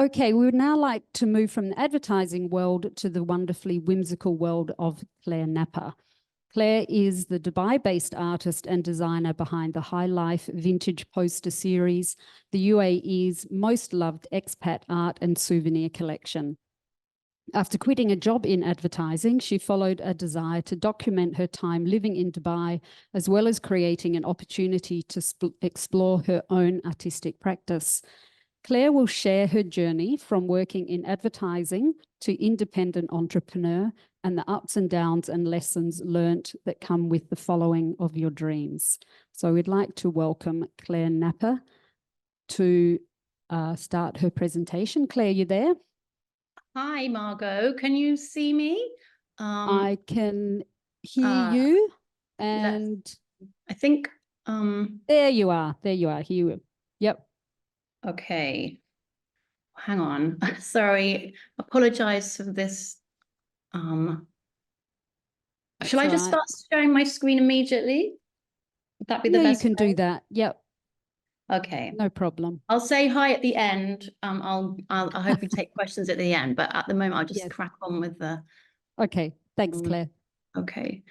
Okay, we would now like to move from the advertising world to the wonderfully whimsical world of Clare Napper. Clare is the Dubai-based artist and designer behind the Highlife Vintage Poster series, the UAE's most loved expat art and souvenir collection. After quitting a job in advertising, she followed a desire to document her time living in Dubai, as well as creating an opportunity to explore her own artistic practice. Clare will share her journey from working in advertising to independent entrepreneur and the ups and downs and lessons learnt that come with the following of your dreams. So we'd like to welcome Clare Napper to start her presentation. Clare, you there? Hi, Margot. Can you see me? I can hear you, and I think there you are. There you are. Here. Yep. Okay. Hang on. Sorry. Apologize for this. Shall I just start sharing my screen immediately? Would that be the best? You can do that. Yep. Okay. No problem. I'll say hi at the end. I'll hopefully take questions at the end, but at the moment I'll just crack on with the. Okay. Thanks, Clare. Okay.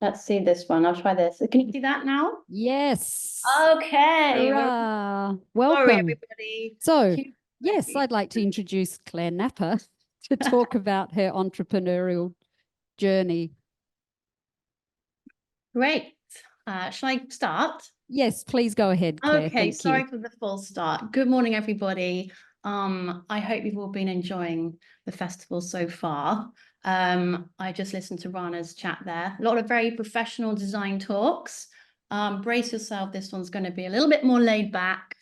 Let's see this one. I'll try this. Can you see that now? Yes. Okay. Hurrah. Welcome. Sorry, everybody. So, yes, I'd like to introduce Clare Napper to talk about her entrepreneurial journey. Great. Shall I start? Yes, please go ahead, Clare. Okay, Thank sorry you. for the false start. Good morning, everybody. I hope you've all been enjoying the festival so far. I just listened to Rana's chat there. A lot of very professional design talks. Brace yourself, this one's going to be a little bit more laid back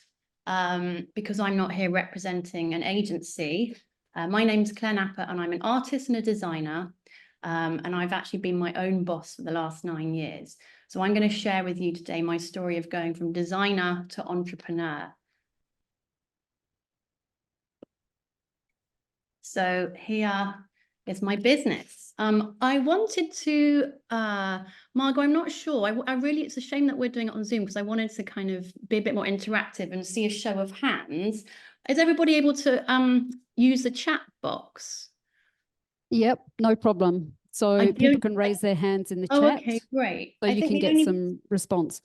because I'm not here representing an agency. My name's Clare Napper and I'm an artist and a designer. And I've actually been my own boss for the last 9 years. So I'm going to share with you today my story of going from designer to entrepreneur. So here is my business. I wanted to, Margot, I'm not sure. I really, it's a shame that we're doing it on Zoom because I wanted to kind of be a bit more interactive and see a show of hands. Is everybody able to use the chat box? Yep, no problem. So people can raise their hands in the chat. Okay, great. So you can get some response.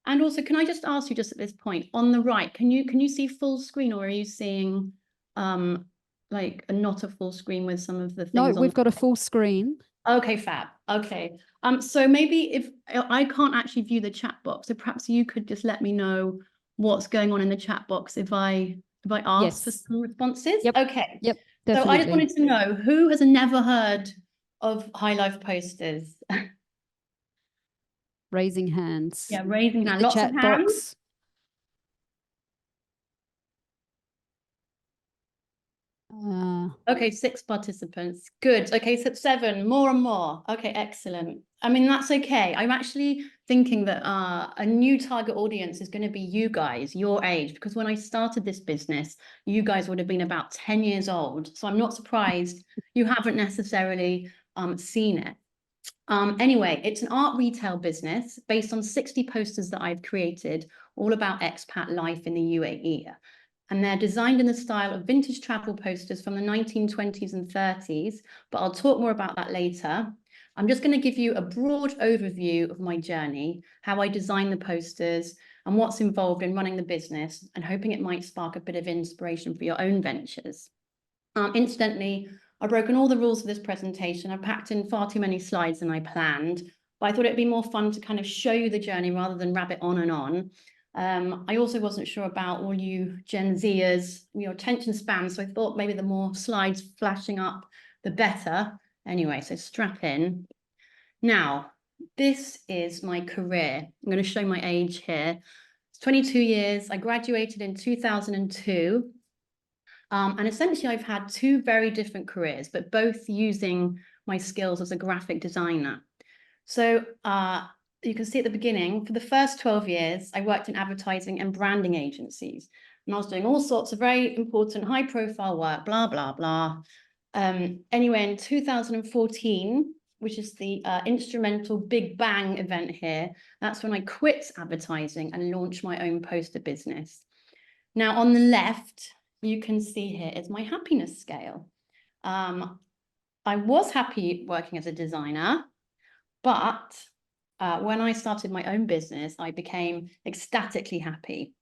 And also, can I just ask you just at this point, on the right, can you see full screen or are you seeing like not a full screen with some of the things? No, we've got a full screen. Okay, fab. Okay. So maybe if I can't actually view the chat box, so perhaps you could just let me know what's going on in the chat box if I ask for some responses. Yep. Okay. Yep. Definitely. So I just wanted to know who has never heard of Highlife posters? Raising hands. Yeah, raising hands. Lots of hands. Box. Okay, 6 participants. Good. Okay, so 7, more and more. Okay, excellent. I mean, that's okay. I'm actually thinking that a new target audience is going to be you guys, your age, because when I started this business, you guys would have been about 10 years old. So I'm not surprised you haven't necessarily seen it. Anyway, it's an art retail business based on 60 posters that I've created, all about expat life in the UAE. And they're designed in the style of vintage travel posters from the 1920s and 30s, but I'll talk more about that later. I'm just going to give you a broad overview of my journey, how I design the posters, and what's involved in running the business, and hoping it might spark a bit of inspiration for your own ventures. Incidentally, I've broken all the rules for this presentation. I've packed in far too many slides than I planned, but I thought it'd be more fun to kind of show you the journey rather than rabbit on and on. I also wasn't sure about all you Gen Zers, your attention span, so I thought maybe the more slides flashing up, the better. Anyway, so strap in. Now, this is my career. I'm going to show my age here. It's 22 years. I graduated in 2002. And essentially, I've had 2 very different careers, but both using my skills as a graphic designer. So you can see at the beginning, for the first 12 years, I worked in advertising and branding agencies. And I was doing all sorts of very important, high-profile work, blah, blah, blah. Anyway, in 2014, which is the instrumental Big Bang event here, that's when I quit advertising and launched my own poster business. Now, on the left, you can see here is my happiness scale. I was happy working as a designer, but when I started my own business, I became ecstatically happy.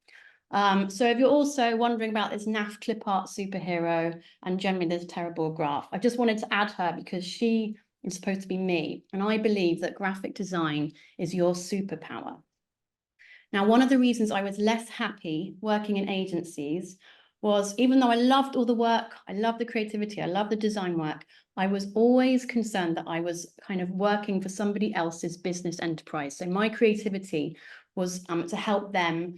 So if you're also wondering about this naff clip art superhero and generally this terrible graph, I just wanted to add her because she is supposed to be me. And I believe that graphic design is your superpower. Now, one of the reasons I was less happy working in agencies was, even though I loved all the work, I loved the creativity, I loved the design work, I was always concerned that I was kind of working for somebody else's business enterprise. So my creativity was to help them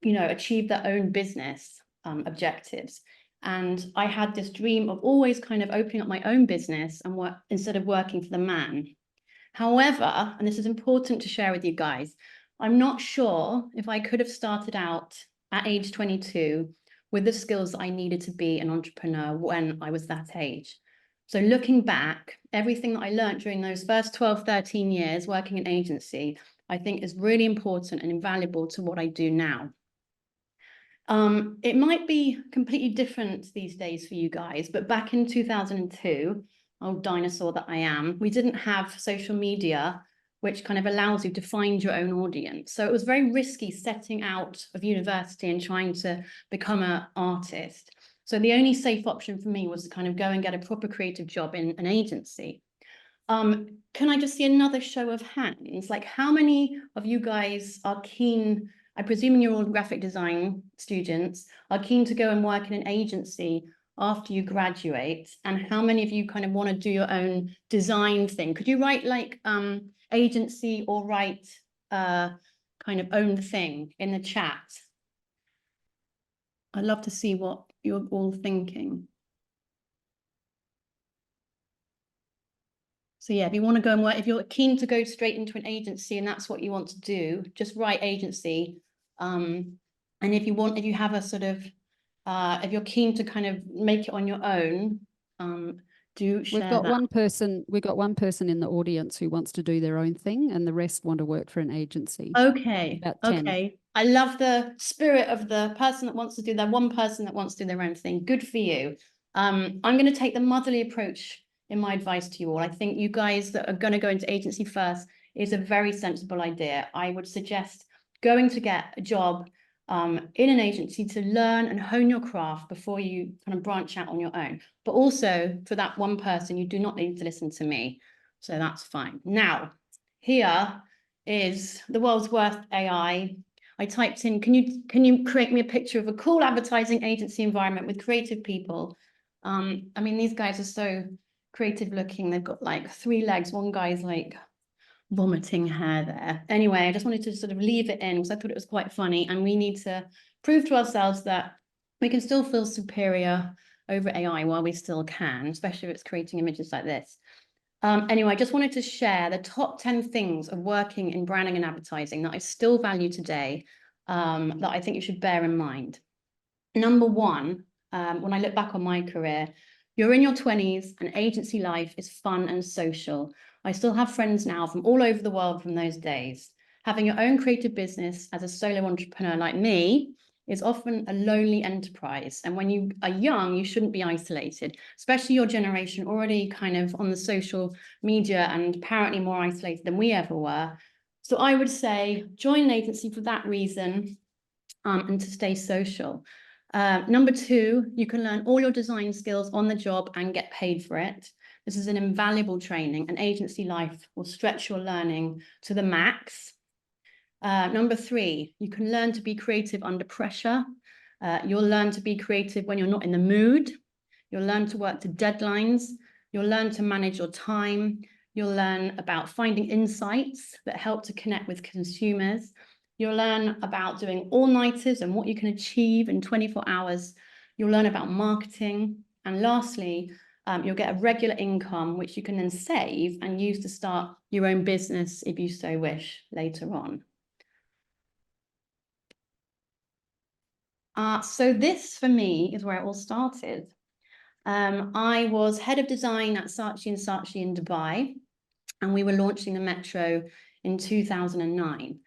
achieve their own business objectives. And I had this dream of always kind of opening up my own business and work instead of working for the man. However, and this is important to share with you guys, I'm not sure if I could have started out at age 22 with the skills that I needed to be an entrepreneur when I was that age. So looking back, everything that I learned during those first 12, 13 years working in agency, I think is really important and invaluable to what I do now. It might be completely different these days for you guys, but back in 2002, old dinosaur that I am, we didn't have social media, which kind of allows you to find your own audience. So it was very risky setting out of university and trying to become an artist. So the only safe option for me was to kind of go and get a proper creative job in an agency. Can I just see another show of hands? Like, how many of you guys are keen, I presume you're all graphic design students, are keen to go and work in an agency after you graduate? And how many of you kind of want to do your own design thing? Could you write like agency or write kind of own thing in the chat? I'd love to see what you're all thinking. So yeah, if you want to go and work, if you're keen to go straight into an agency and that's what you want to do, just write agency. And if you have a sort of, if you're keen to kind of make it on your own, do share that. We've got one person in the audience who wants to do their own thing and the rest want to work for an agency. Okay, About 10. okay. I love the spirit of the person that wants to do that, one person that wants to do their own thing. Good for you. I'm going to take the motherly approach in my advice to you all. I think you guys that are going to go into agency first is a very sensible idea. I would suggest going to get a job in an agency to learn and hone your craft before you kind of branch out on your own. But also for that one person, you do not need to listen to me. So that's fine. Now, here is the world's worst AI. I typed in, can you create me a picture of a cool advertising agency environment with creative people? I mean, these guys are so creative looking. They've got like 3 legs. One guy's like vomiting hair there. Anyway, I just wanted to sort of leave it in because I thought it was quite funny. And we need to prove to ourselves that we can still feel superior over AI while we still can, especially if it's creating images like this. Anyway, I just wanted to share the top 10 things of working in branding and advertising that I still value today, that I think you should bear in mind. Number 1, when I look back on my career, you're in your 20s and agency life is fun and social. I still have friends now from all over the world from those days. Having your own creative business as a solo entrepreneur like me is often a lonely enterprise. And when you are young, you shouldn't be isolated, especially your generation already kind of on the social media and apparently more isolated than we ever were. So I would say join an agency for that reason, and to stay social. Number 2, you can learn all your design skills on the job and get paid for it. This is an invaluable training, and agency life will stretch your learning to the max. Number 3, you can learn to be creative under pressure. You'll learn to be creative when you're not in the mood. You'll learn to work to deadlines. You'll learn to manage your time. You'll learn about finding insights that help to connect with consumers. You'll learn about doing all-nighters and what you can achieve in 24 hours. You'll learn about marketing. And lastly, you'll get a regular income, which you can then save and use to start your own business if you so wish later on. So this, for me, is where it all started. I was head of design at Saatchi & Saatchi in Dubai, and we were launching the Metro in 2009.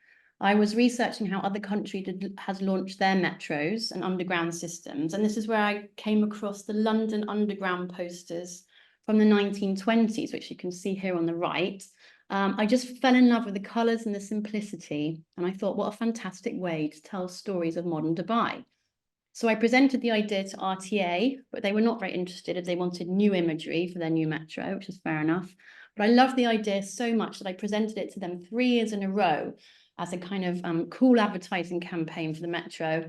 I was researching how other countries has launched their metros and underground systems. And this is where I came across the London Underground posters from the 1920s, which you can see here on the right. I just fell in love with the colours and the simplicity. And I thought, what a fantastic way to tell stories of modern Dubai. So I presented the idea to RTA, but they were not very interested as they wanted new imagery for their new metro, which is fair enough. But I loved the idea so much that I presented it to them 3 years in a row as a kind of cool advertising campaign for the metro.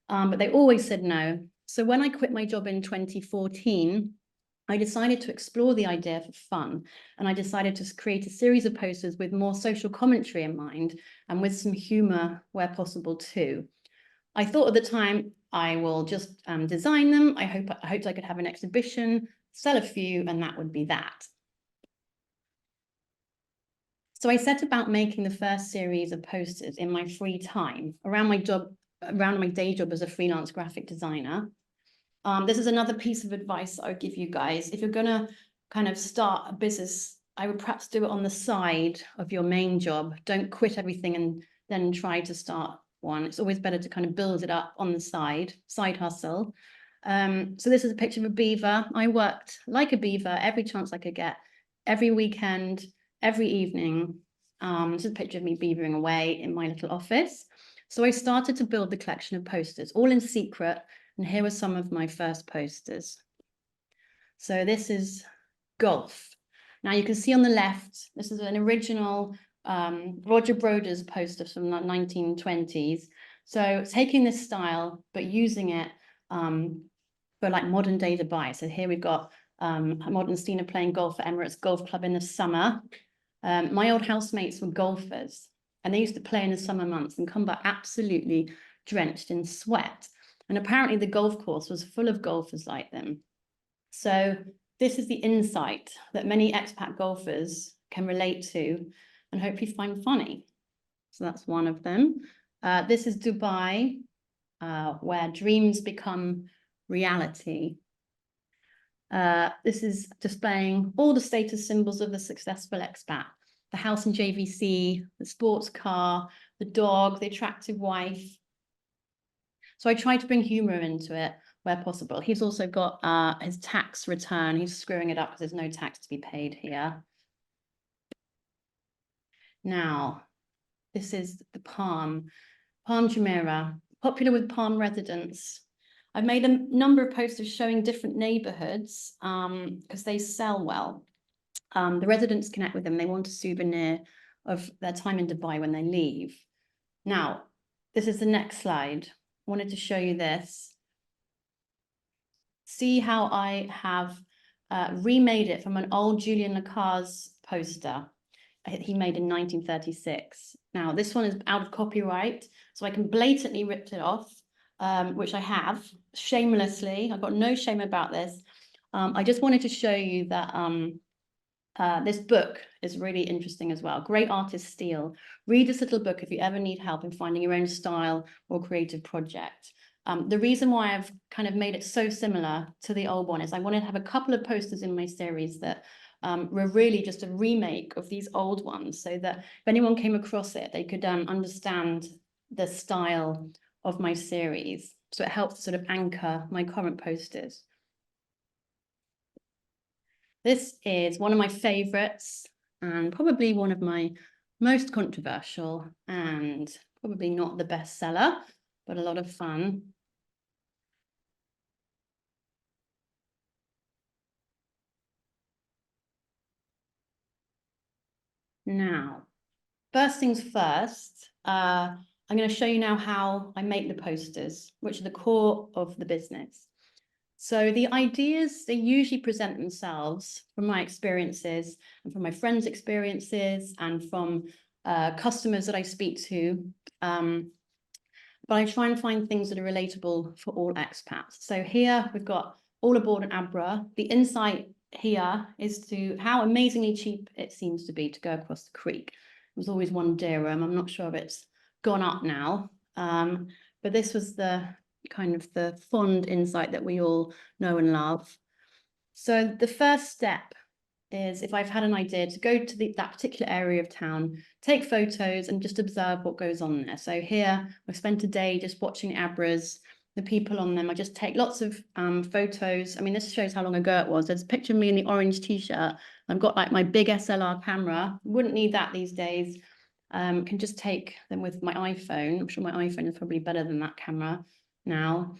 But they always said no. So when I quit my job in 2014, I decided to explore the idea for fun. And I decided to create a series of posters with more social commentary in mind and with some humor where possible too. I thought at the time, I will just design them. I hoped I could have an exhibition, sell a few, and that would be that. So I set about making the first series of posters in my free time around my day job as a freelance graphic designer. This is another piece of advice I would give you guys. If you're gonna kind of start a business, I would perhaps do it on the side of your main job. Don't quit everything and then try to start one. It's always better to kind of build it up on the side hustle. So this is a picture of a beaver. I worked like a beaver every chance I could get, every weekend, every evening. This is a picture of me beavering away in my little office. So I started to build the collection of posters, all in secret. And here were some of my first posters. So this is golf. Now you can see on the left, this is an original Roger Broder's poster from the 1920s. So taking this style, but using it for like modern day Dubai. So here we've got modern Stina playing golf at Emirates Golf Club in the summer. My old housemates were golfers and they used to play in the summer months and come back absolutely drenched in sweat. And apparently the golf course was full of golfers like them. So this is the insight that many expat golfers can relate to and hopefully find funny. So that's one of them. This is Dubai, where dreams become reality. This is displaying all the status symbols of the successful expat. The house in JVC, the sports car, the dog, the attractive wife. So I try to bring humor into it where possible. He's also got his tax return. He's screwing it up because there's no tax to be paid here. Now, this is the Palm Jumeirah, popular with Palm residents. I've made a number of posters showing different neighborhoods because they sell well. The residents connect with them. They want a souvenir of their time in Dubai when they leave. Now, this is the next slide. I wanted to show you this. See how I have remade it from an old Julian Lacar's poster he made in 1936. Now, this one is out of copyright, so I can blatantly rip it off, which I have shamelessly. I've got no shame about this. I just wanted to show you that this book is really interesting as well. Great artist steal. Read this little book if you ever need help in finding your own style or creative project. The reason why I've kind of made it so similar to the old one is I wanted to have a couple of posters in my series that were really just a remake of these old ones so that if anyone came across it, they could understand the style of my series. So it helps to sort of anchor my current posters. This is one of my favorites and probably one of my most controversial and probably not the bestseller, but a lot of fun. Now, first things first, I'm going to show you now how I make the posters, which are the core of the business. So the ideas, they usually present themselves from my experiences and from my friends' experiences and from customers that I speak to. But I try and find things that are relatable for all expats. So here we've got all aboard an Abra. The insight here is to how amazingly cheap it seems to be to go across the creek. It was always 1 dirham. I'm not sure if it's gone up now. But this was the kind of the fond insight that we all know and love. So the first step is, if I've had an idea, to go to that particular area of town, take photos and just observe what goes on there. So here I've spent a day just watching abras, the people on them. I just take lots of photos. I mean, this shows how long ago it was. There's a picture of me in the orange t-shirt. I've got like my big SLR camera. Wouldn't need that these days. Can just take them with my iPhone. I'm sure my iPhone is probably better than that camera now.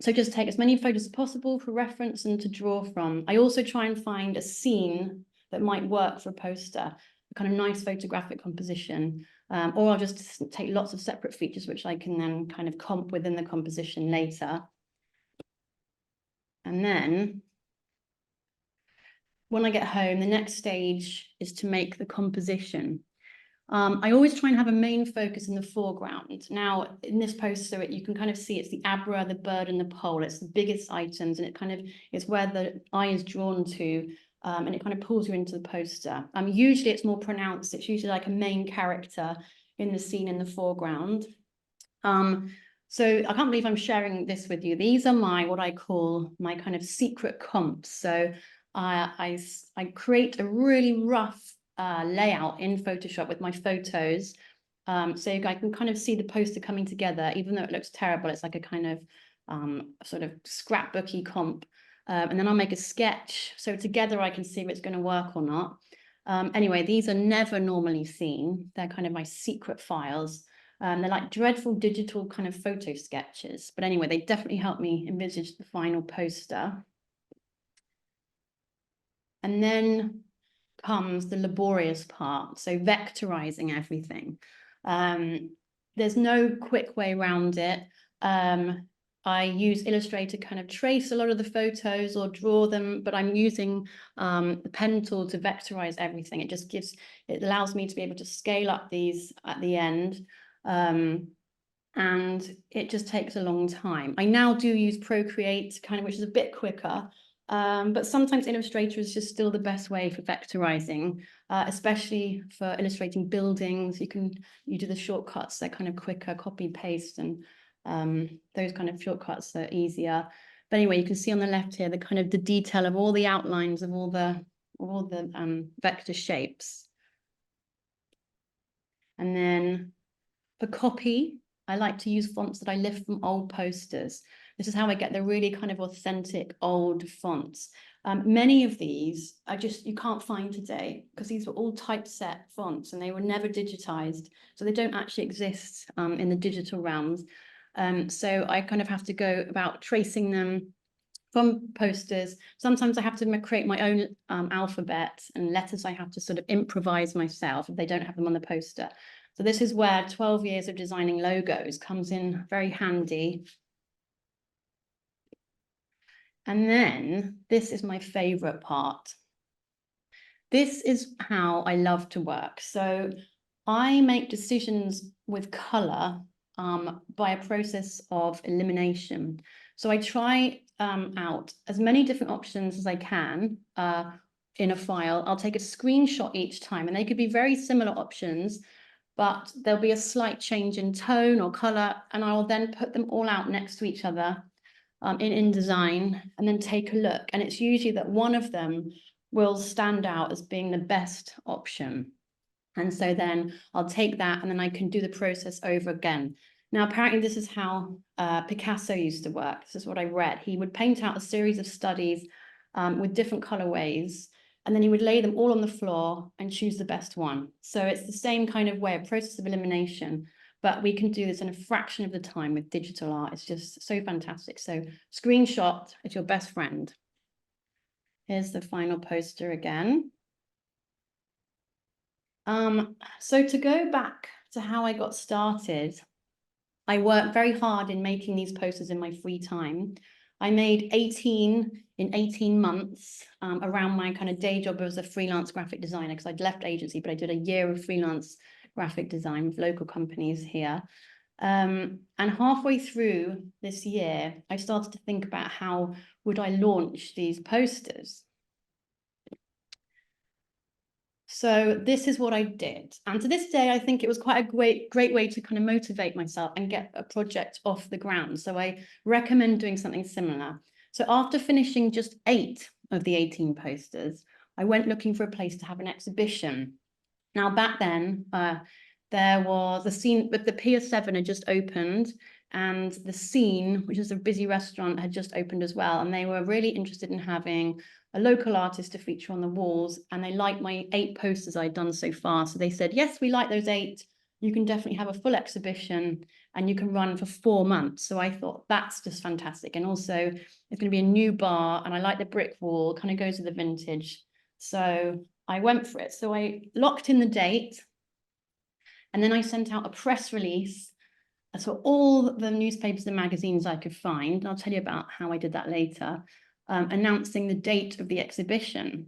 So just take as many photos as possible for reference and to draw from. I also try and find a scene that might work for a poster, a kind of nice photographic composition, or I'll just take lots of separate features which I can then kind of comp within the composition later. And then when I get home, the next stage is to make the composition. I always try and have a main focus in the foreground. Now, in this poster, you can kind of see it's the abra, the bird, and the pole. It's the biggest items, and it kind of is where the eye is drawn to, and it kind of pulls you into the poster. Usually it's more pronounced. It's usually like a main character in the scene in the foreground. So I can't believe I'm sharing this with you. These are what I call my kind of secret comps. So I create a really rough layout in Photoshop with my photos, so I can kind of see the poster coming together. Even though it looks terrible, it's like a kind of sort of scrapbooky comp, and then I'll make a sketch so together I can see if it's going to work or not. Anyway, these are never normally seen. They're kind of my secret files. They're like dreadful digital kind of photo sketches, but anyway, they definitely help me envisage the final poster. And then comes the laborious part, so vectorizing everything. There's no quick way around it. I use Illustrator to kind of trace a lot of the photos or draw them, but I'm using the pen tool to vectorize everything. It allows me to be able to scale up these at the end, and it just takes a long time. I now do use Procreate, which is a bit quicker. But sometimes Illustrator is just still the best way for vectorizing, especially for illustrating buildings. You do the shortcuts, they're kind of quicker, copy, paste, and those kind of shortcuts are easier. But anyway, you can see on the left here, the detail of all the outlines of all the vector shapes. And then for copy, I like to use fonts that I lift from old posters. This is how I get the really kind of authentic old fonts. Many of these you can't find today because these were all typeset fonts and they were never digitized. So they don't actually exist in the digital realms. So I kind of have to go about tracing them from posters. Sometimes I have to create my own alphabet and letters I have to sort of improvise myself if they don't have them on the poster. So this is where 12 years of designing logos comes in very handy. And then this is my favorite part. This is how I love to work. So I make decisions with color by a process of elimination. So I try out as many different options as I can in a file. I'll take a screenshot each time, and they could be very similar options, but there'll be a slight change in tone or color, and I will then put them all out next to each other in InDesign, and then take a look. And it's usually that one of them will stand out as being the best option. And so then I'll take that and then I can do the process over again. Now, apparently this is how Picasso used to work. This is what I read. He would paint out a series of studies with different colorways, and then he would lay them all on the floor and choose the best one. So it's the same kind of way, a process of elimination, but we can do this in a fraction of the time with digital art. It's just so fantastic. So screenshot is your best friend. Here's the final poster again. So to go back to how I got started, I worked very hard in making these posters in my free time. I made 18 in 18 months around my kind of day job as a freelance graphic designer, because I'd left agency, but I did a year of freelance graphic design with local companies here. And halfway through this year, I started to think about how would I launch these posters. So this is what I did. And to this day, I think it was quite a great way to kind of motivate myself and get a project off the ground. So I recommend doing something similar. So after finishing just 8 of the 18 posters, I went looking for a place to have an exhibition. Now, back then, there was the scene, but the Pier 7 had just opened, and the Scene, which is a busy restaurant, had just opened as well. And they were really interested in having a local artist to feature on the walls. And they liked my 8 posters I'd done so far. So they said, yes, we like those 8. You can definitely have a full exhibition and you can run for 4 months. So I thought that's just fantastic. And also it's going to be a new bar, and I like the brick wall, kind of goes with the vintage. So I went for it. So I locked in the date, and then I sent out a press release. So all the newspapers and magazines I could find, and I'll tell you about how I did that later, announcing the date of the exhibition.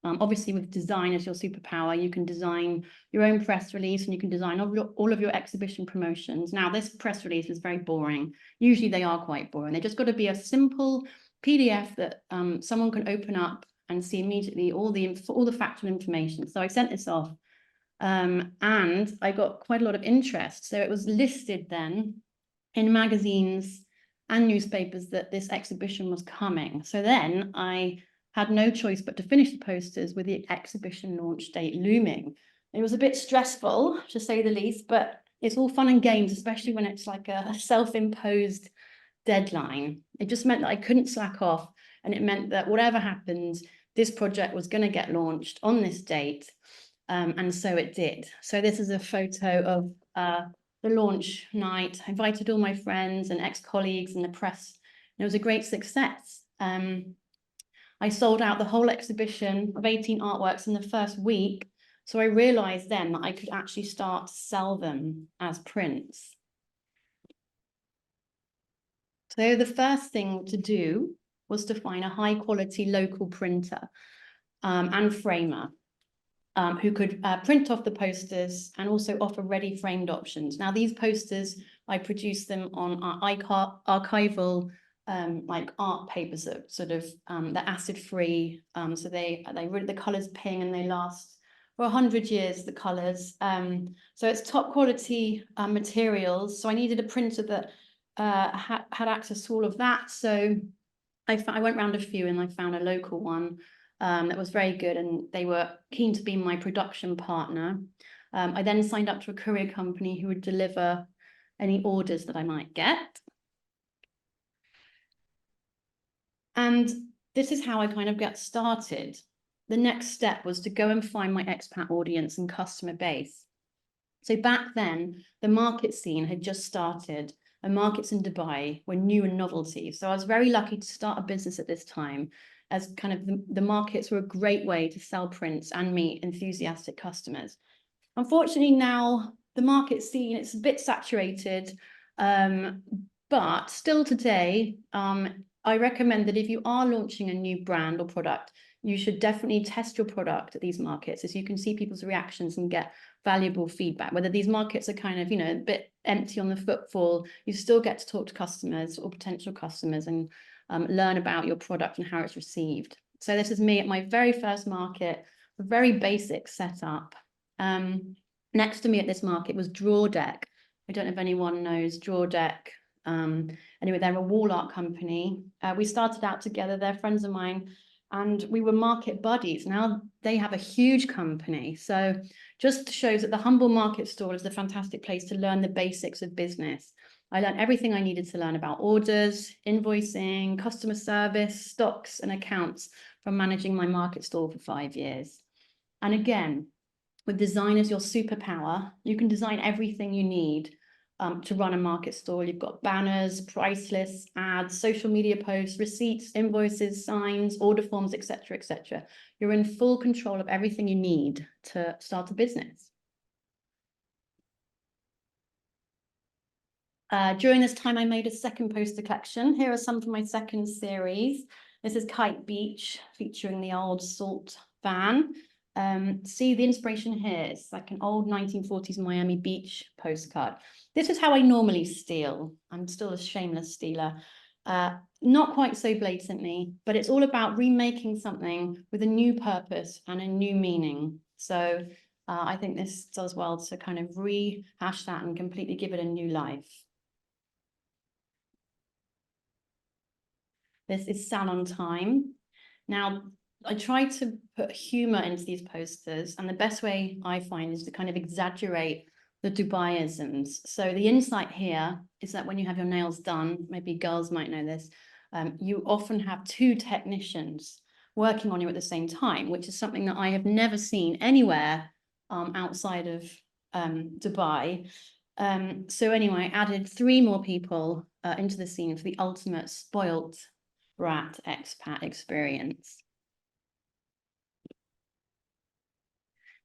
Obviously, with design as your superpower, you can design your own press release, and you can design all of your exhibition promotions. Now, this press release is very boring. Usually they are quite boring. They just got to be a simple PDF that someone can open up and see immediately all the factual information. So I sent this off. And I got quite a lot of interest. So it was listed then in magazines and newspapers that this exhibition was coming. So then I had no choice but to finish the posters with the exhibition launch date looming. It was a bit stressful, to say the least, but it's all fun and games, especially when it's like a self-imposed deadline. It just meant that I couldn't slack off, and it meant that whatever happened, this project was going to get launched on this date. And so it did. So this is a photo of the launch night. I invited all my friends and ex-colleagues and the press. And it was a great success. I sold out the whole exhibition of 18 artworks in the first week. So I realized then that I could actually start to sell them as prints. So the first thing to do was to find a high quality local printer and framer who could print off the posters and also offer ready framed options. Now, these posters, I produced them on archival like art papers that sort of they're acid free. So the colors ping and they last for 100 years, the colors. So it's top quality materials. So I needed a printer that had access to all of that. So I went round a few and I found a local one that was very good, and they were keen to be my production partner. I then signed up to a courier company who would deliver any orders that I might get. And this is how I kind of got started. The next step was to go and find my expat audience and customer base. So back then, the market scene had just started, and markets in Dubai were new and novelty. So I was very lucky to start a business at this time, as kind of the markets were a great way to sell prints and meet enthusiastic customers. Unfortunately, now the market scene, it's a bit saturated, but still today, I recommend that if you are launching a new brand or product, you should definitely test your product at these markets, as you can see people's reactions and get valuable feedback. Whether these markets are kind of, you know, a bit empty on the footfall, you still get to talk to customers or potential customers and learn about your product and how it's received. So this is me at my very first market, a very basic setup. Next to me at this market was Draw Deck. I don't know if anyone knows Draw Deck. Anyway, they're a wall art company. We started out together, they're friends of mine, and we were market buddies. Now they have a huge company. So just shows that the humble market stall is a fantastic place to learn the basics of business. I learned everything I needed to learn about orders, invoicing, customer service, stocks, and accounts from managing my market stall for 5 years. And again, with design as your superpower, you can design everything you need to run a market stall. You've got banners, price lists, ads, social media posts, receipts, invoices, signs, order forms, etc., etc. You're in full control of everything you need to start a business. During this time, I made a second poster collection. Here are some from my second series. This is Kite Beach, featuring the old salt van. See the inspiration here. It's like an old 1940s Miami Beach postcard. This is how I normally steal. I'm still a shameless stealer. Not quite so blatantly, but it's all about remaking something with a new purpose and a new meaning. So I think this does well to kind of rehash that and completely give it a new life. This is Salon Time. Now, I try to put humor into these posters, and the best way I find is to kind of exaggerate the Dubai-isms. So the insight here is that when you have your nails done, maybe girls might know this, you often have 2 technicians working on you at the same time, which is something that I have never seen anywhere outside of Dubai. So anyway, I added 3 more people into the scene for the ultimate spoilt brat expat experience.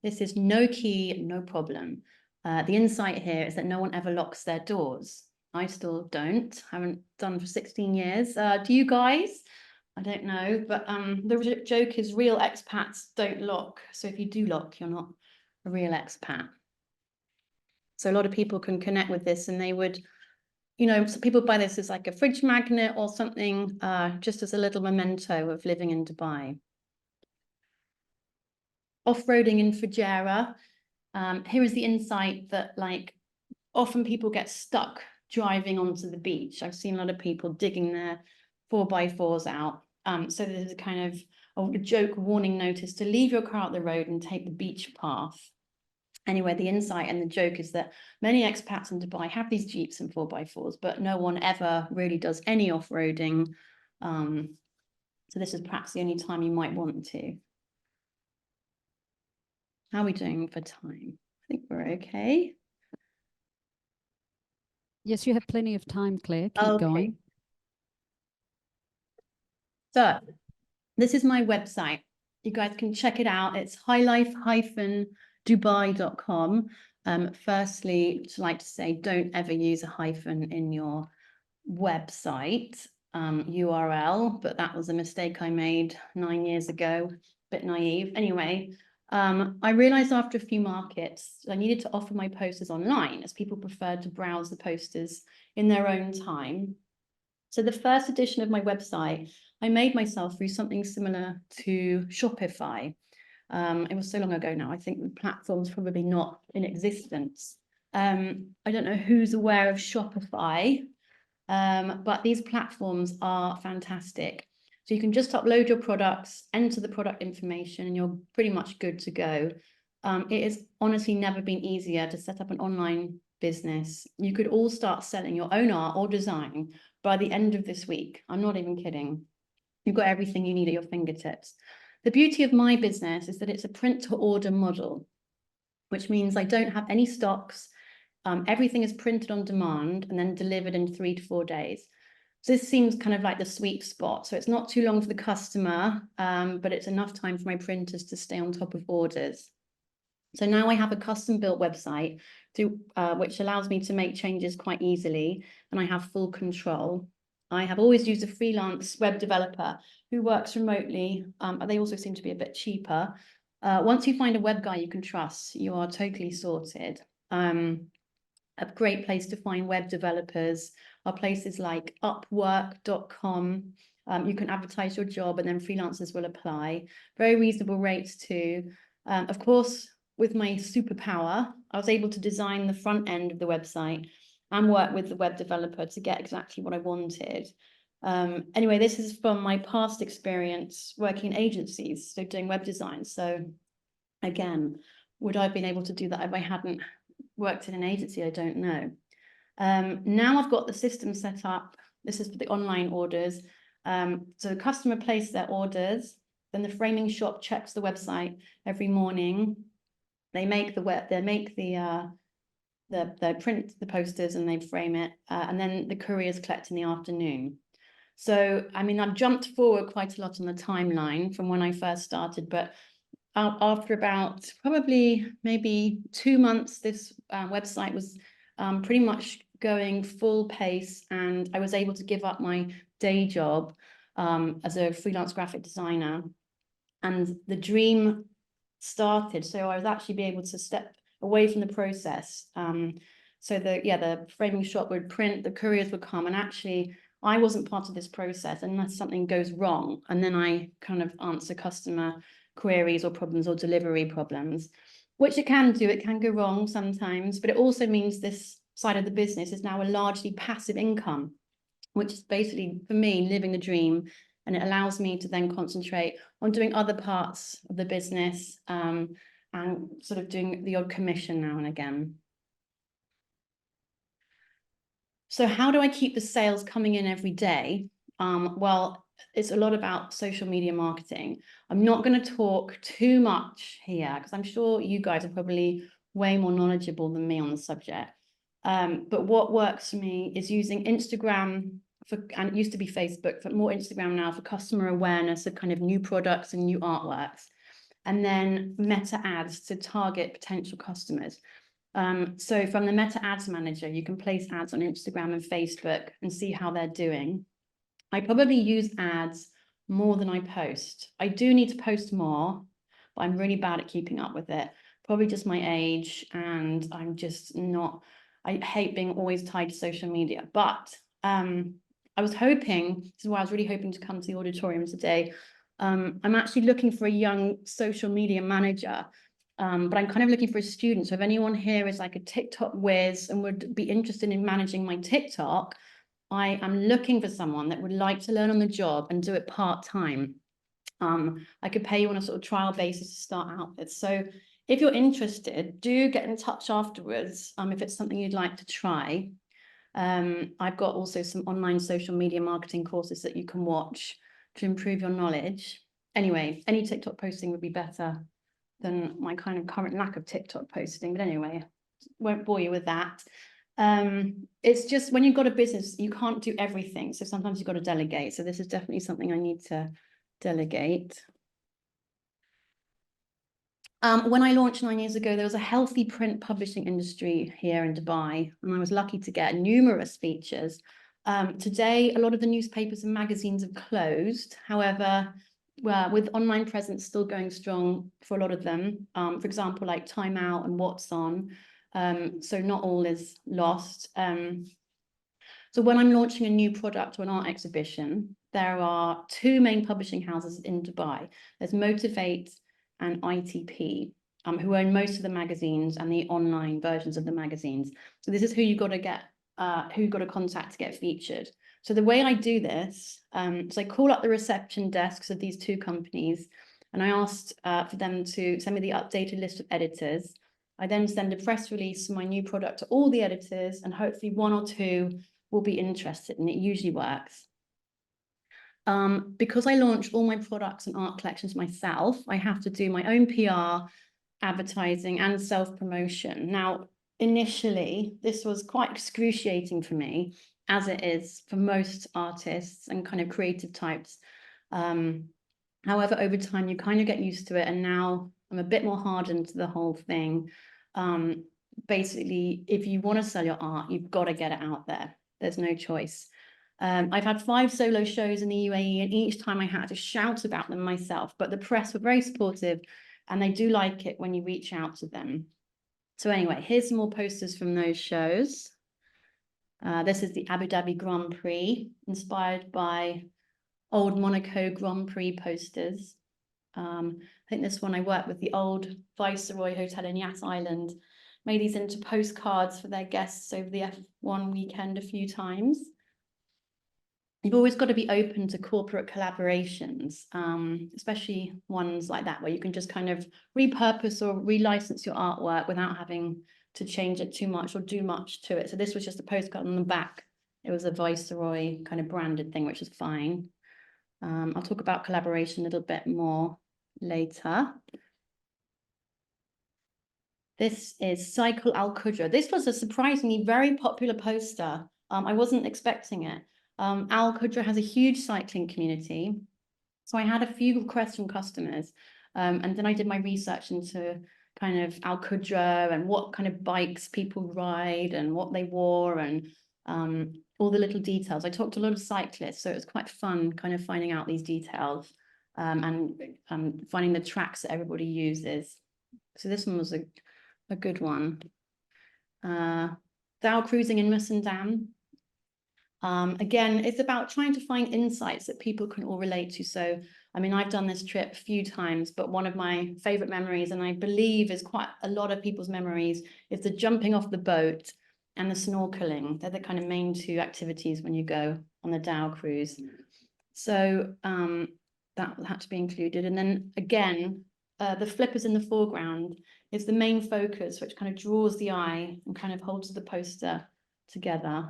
This is no key, no problem. The insight here is that no one ever locks their doors. I still don't, haven't done for 16 years. Do you guys? I don't know, but the joke is real expats don't lock. So if you do lock, you're not a real expat. So a lot of people can connect with this, and they would, you know, some people buy this as like a fridge magnet or something, just as a little memento of living in Dubai. Off-roading in Fujairah. Here is the insight that, like, often people get stuck driving onto the beach. I've seen a lot of people digging their 4x4s out. So there's a kind of a joke warning notice to leave your car at the road and take the beach path. Anyway, the insight and the joke is that many expats in Dubai have these Jeeps and 4x4s, but no one ever really does any off-roading. So this is perhaps the only time you might want to. How are we doing for time? I think we're okay. Yes, you have plenty of time, Claire. Keep going. So this is my website. You guys can check it out. It's highlife-dubai.com. Firstly, I'd like to say, don't ever use a hyphen in your website URL, but that was a mistake I made 9 years ago, a bit naive. Anyway, I realized after a few markets, I needed to offer my posters online, as people preferred to browse the posters in their own time. So the first edition of my website, I made myself through something similar to Shopify. It was so long ago now, I think the platform's probably not in existence. I don't know who's aware of Shopify, but these platforms are fantastic. So you can just upload your products, enter the product information, and you're pretty much good to go. It has honestly never been easier to set up an online business. You could all start selling your own art or design by the end of this week. I'm not even kidding. You've got everything you need at your fingertips. The beauty of my business is that it's a print to order model, which means I don't have any stocks. Everything is printed on demand and then delivered in 3 to 4 days. So this seems kind of like the sweet spot. So it's not too long for the customer, but it's enough time for my printers to stay on top of orders. So now I have a custom built website which allows me to make changes quite easily, and I have full control. I have always used a freelance web developer who works remotely, but they also seem to be a bit cheaper. Once you find a web guy you can trust, you are totally sorted. A great place to find web developers are places like upwork.com. You can advertise your job and then freelancers will apply. Very reasonable rates too. Of course, with my superpower, I was able to design the front end of the website and work with the web developer to get exactly what I wanted. Anyway, this is from my past experience working in agencies, so doing web design. So again, would I have been able to do that if I hadn't worked in an agency? I don't know. Now I've got the system set up. This is for the online orders. So the customer places their orders, then the framing shop checks the website every morning. They make the print the posters and they frame it, and then the couriers collect in the afternoon. So I mean, I've jumped forward quite a lot on the timeline from when I first started, but after about probably maybe 2 months, this website was pretty much going full pace, and I was able to give up my day job as a freelance graphic designer, and the dream started. So I was actually be able to step away from the process. So the framing shop would print, the couriers would come, and actually I wasn't part of this process unless something goes wrong, and then I kind of answer customer queries or problems or delivery problems, which it can do. It can go wrong sometimes, but it also means this side of the business is now a largely passive income, which is basically, for me, living the dream and it allows me to then concentrate on doing other parts of the business, and sort of doing the odd commission now and again. So how do I keep the sales coming in every day? Well, it's a lot about social media marketing. I'm not going to talk too much here because I'm sure you guys are probably way more knowledgeable than me on the subject. But what works for me is using Instagram and it used to be Facebook, but more Instagram now for customer awareness of kind of new products and new artworks. And then meta ads to target potential customers. So from the Meta Ads Manager, you can place ads on Instagram and Facebook and see how they're doing. I probably use ads more than I post. I do need to post more, but I'm really bad at keeping up with it. Probably just my age, and I'm just not, I hate being always tied to social media. But I was hoping, this is why I was really hoping to come to the auditorium today. I'm actually looking for a young social media manager, but I'm kind of looking for a student. So if anyone here is like a TikTok whiz and would be interested in managing my TikTok, I am looking for someone that would like to learn on the job and do it part-time. I could pay you on a sort of trial basis to start out with. So if you're interested, do get in touch afterwards if it's something you'd like to try. I've got also some online social media marketing courses that you can watch to improve your knowledge. Anyway, any TikTok posting would be better than my kind of current lack of TikTok posting. But anyway, won't bore you with that. It's just when you've got a business, you can't do everything. So sometimes you've got to delegate. So this is definitely something I need to delegate. When I launched 9 years ago, there was a healthy print publishing industry here in Dubai, and I was lucky to get numerous features. Today, a lot of the newspapers and magazines have closed. However, with online presence still going strong for a lot of them, for example, like Time Out and What's On. So not all is lost. So when I'm launching a new product or an art exhibition, there are two main publishing houses in Dubai. There's Motivate and ITP, who own most of the magazines and the online versions of the magazines. So this is who you've got to get, who you've got to contact to get featured. So the way I do this, so I call up the reception desks of these two companies, and I asked for them to send me the updated list of editors. I then send a press release for my new product to all the editors, and hopefully one or two will be interested, and it usually works. Because I launch all my products and art collections myself, I have to do my own PR, advertising, and self-promotion. Now, initially, this was quite excruciating for me, as it is for most artists and kind of creative types. However, over time, you kind of get used to it, and now I'm a bit more hardened to the whole thing. Basically, if you want to sell your art, you've got to get it out there. There's no choice. I've had 5 solo shows in the UAE, and each time I had to shout about them myself, but the press were very supportive, and they do like it when you reach out to them. So anyway, here's some more posters from those shows. This is the Abu Dhabi Grand Prix, inspired by old Monaco Grand Prix posters. I think this one I worked with the old Viceroy Hotel in Yas Island, made these into postcards for their guests over the F1 weekend a few times. You've always got to be open to corporate collaborations, especially ones like that, where you can just kind of repurpose or relicense your artwork without having to change it too much or do much to it. So this was just a postcard on the back. It was a Viceroy kind of branded thing, which is fine. I'll talk about collaboration a little bit more later. This is Cycle Al Qudra. This was a surprisingly very popular poster. I wasn't expecting it. Al Qudra has a huge cycling community. So I had a few requests from customers, and then I did my research into kind of Al Qudra and what kind of bikes people ride and what they wore and all the little details. I talked to a lot of cyclists, so it was quite fun kind of finding out these details and finding the tracks that everybody uses. So this one was a good one. Dow cruising in Musandam. Again, it's about trying to find insights that people can all relate to. So, I mean, I've done this trip a few times, but one of my favorite memories, and I believe is quite a lot of people's memories, is the jumping off the boat and the snorkeling. They're the kind of main 2 activities when you go on the Dow cruise. So that had to be included. And then again, the flippers in the foreground is the main focus, which kind of draws the eye and kind of holds the poster together.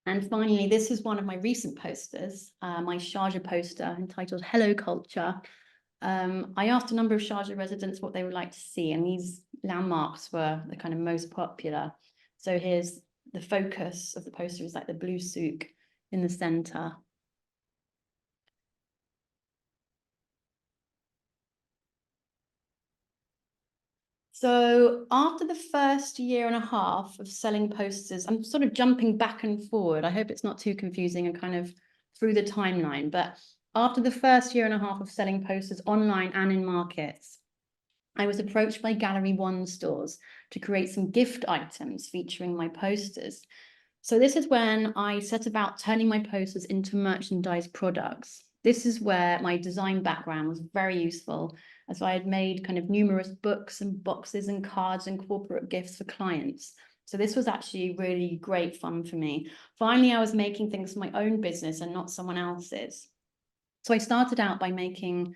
And finally, this is one of my recent posters, my Sharjah poster entitled Hello Culture. I asked a number of Sharjah residents what they would like to see, and these landmarks were the kind of most popular. So here's the focus of the poster is like the blue souk in the center. So after the first year and a half of selling posters, I'm sort of jumping back and forward. I hope it's not too confusing and kind of through the timeline, but after the first year and a half of selling posters online and in markets, I was approached by Gallery One stores to create some gift items featuring my posters. So this is when I set about turning my posters into merchandise products. This is where my design background was very useful, as I had made kind of numerous books and boxes and cards and corporate gifts for clients. So this was actually really great fun for me. Finally, I was making things for my own business and not someone else's. So I started out by making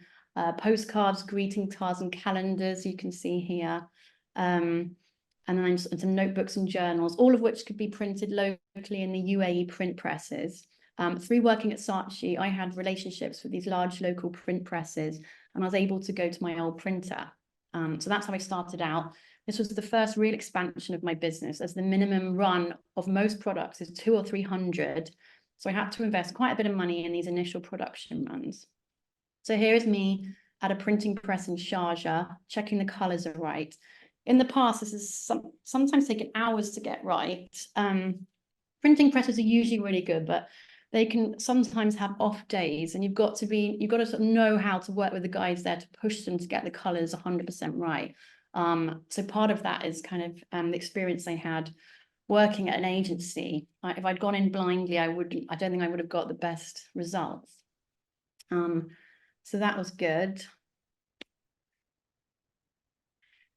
postcards, greeting cards and calendars, you can see here. And then some notebooks and journals, all of which could be printed locally in the UAE print presses. Through working at Saatchi, I had relationships with these large local print presses, and I was able to go to my old printer. So that's how I started out. This was the first real expansion of my business, as the minimum run of most products is 200 or 300. So I had to invest quite a bit of money in these initial production runs. So here is me at a printing press in Sharjah, checking the colors are right. In the past, this is sometimes taken hours to get right. Printing presses are usually really good, but they can sometimes have off days, and you've got to sort of know how to work with the guys there to push them to get the colors 100% right. So part of that is kind of the experience I had working at an agency. If I'd gone in blindly, I don't think I would have got the best results. So that was good.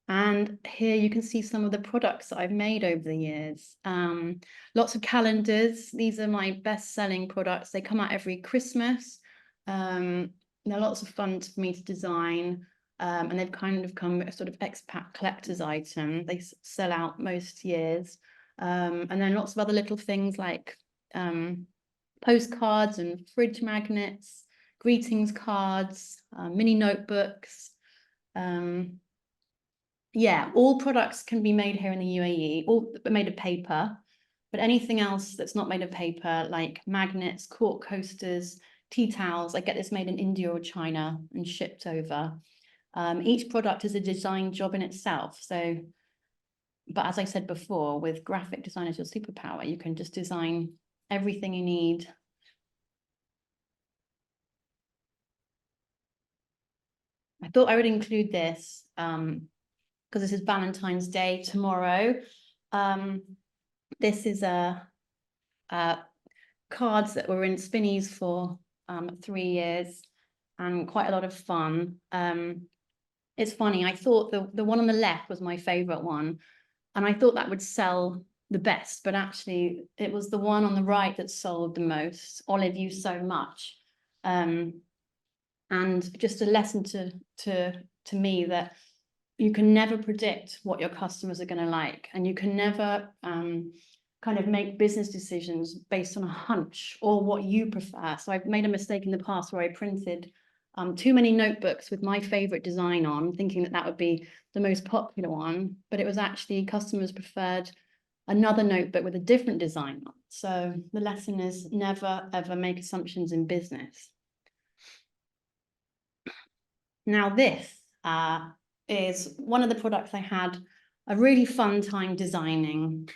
And here you can see some of the products that I've made over the years. Lots of calendars. These are my best-selling products. They come out every Christmas. They're lots of fun for me to design. And they've kind of come a sort of expat collector's item. They sell out most years. And then lots of other little things like postcards and fridge magnets, greetings cards, mini notebooks. Yeah, all products can be made here in the UAE, all made of paper, but anything else that's not made of paper, like magnets, cork coasters, tea towels, I get this made in India or China and shipped over. Each product is a design job in itself. So, but as I said before, with graphic design as your superpower, you can just design everything you need. I thought I would include this because this is Valentine's Day tomorrow. This is cards that were in Spinneys for 3 years and quite a lot of fun. It's funny, I thought the one on the left was my favorite one, and I thought that would sell the best, but actually it was the one on the right that sold the most. Olive You So Much. And just a lesson to me that you can never predict what your customers are going to like, and you can never kind of make business decisions based on a hunch or what you prefer. So I've made a mistake in the past where I printed too many notebooks with my favorite design on, thinking that that would be the most popular one, but it was actually customers preferred another notebook with a different design on. So the lesson is never, ever make assumptions in business. Now this is one of the products I had a really fun time designing.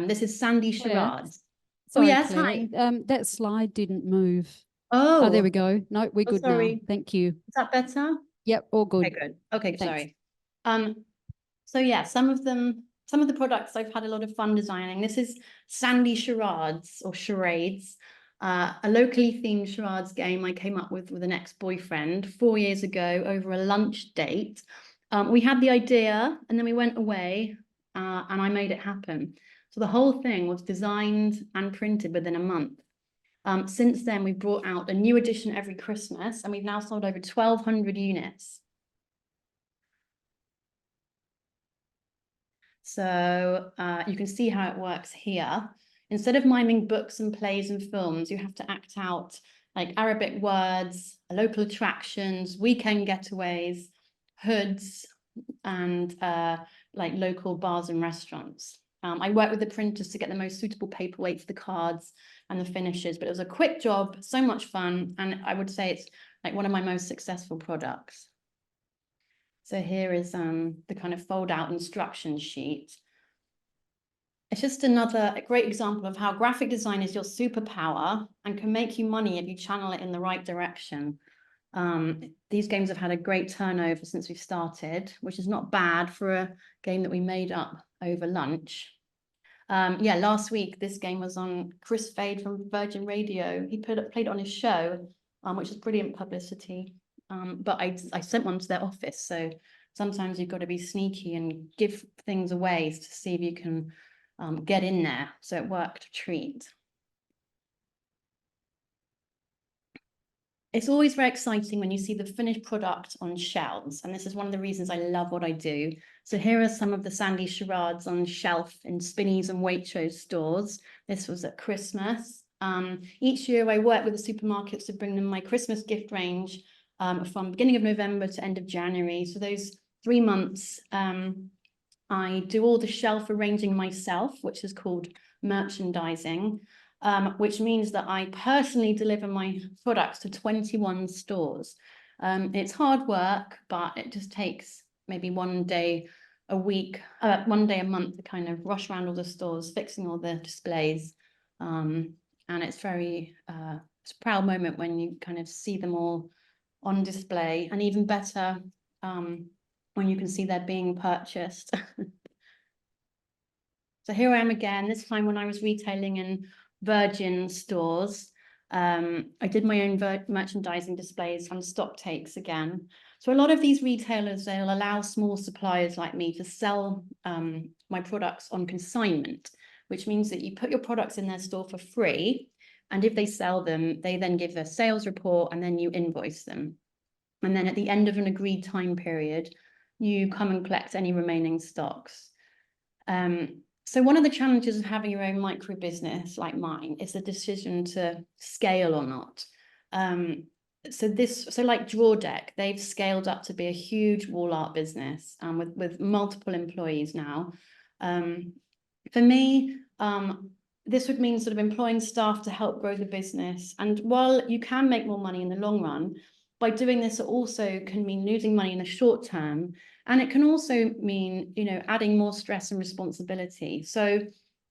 This is Sandy Charades. Sorry, Oh yes, Claire. hi. That slide didn't move. Oh, there we go. No, we're good sorry. now. Thank you. Is that better? Yep, all good. Okay, good. Okay, Thanks. sorry. So yeah, some of the products I've had a lot of fun designing. This is Sandy Charades or Charades, a locally themed charades game I came up with an ex-boyfriend 4 years ago over a lunch date. We had the idea and then we went away and I made it happen. So the whole thing was designed and printed within a month. Since then, we've brought out a new edition every Christmas, and we've now sold over 1,200 units. So you can see how it works here. Instead of miming books and plays and films, you have to act out like Arabic words, local attractions, weekend getaways, hoods, and like local bars and restaurants. I worked with the printers to get the most suitable paperweight for the cards and the finishes, but it was a quick job, so much fun, and I would say it's like one of my most successful products. So here is the kind of fold out instruction sheet. It's just another great example of how graphic design is your superpower and can make you money if you channel it in the right direction. These games have had a great turnover since we've started, which is not bad for a game that we made up over lunch. Yeah, last week, this game was on Chris Fade from Virgin Radio. He played it on his show, which is brilliant publicity. But I sent one to their office. So sometimes you've got to be sneaky and give things away to see if you can get in there. So it worked a treat. It's always very exciting when you see the finished product on shelves. And this is one of the reasons I love what I do. So here are some of the Sandy charades on shelf in Spinneys and Waitrose stores. This was at Christmas. Each year I work with the supermarkets to bring them my Christmas gift range from beginning of November to end of January. So those 3 months, I do all the shelf arranging myself, which is called merchandising, which means that I personally deliver my products to 21 stores. It's hard work, but it just takes maybe one day a week, one day a month to kind of rush around all the stores, fixing all the displays. And it's very, it's a proud moment when you kind of see them all on display, and even better when you can see they're being purchased. So here I am again, this time when I was retailing in Virgin stores. I did my own merchandising displays from stock takes again. So a lot of these retailers, they'll allow small suppliers like me to sell my products on consignment, which means that you put your products in their store for free. And if they sell them, they then give a sales report and then you invoice them. And then at the end of an agreed time period, you come and collect any remaining stocks. So one of the challenges of having your own micro business like mine is the decision to scale or not. So like Draw Deck, they've scaled up to be a huge wall art business with multiple employees now. For me, this would mean sort of employing staff to help grow the business. And while you can make more money in the long run, by doing this, it also can mean losing money in the short term. And it can also mean, you know, adding more stress and responsibility. So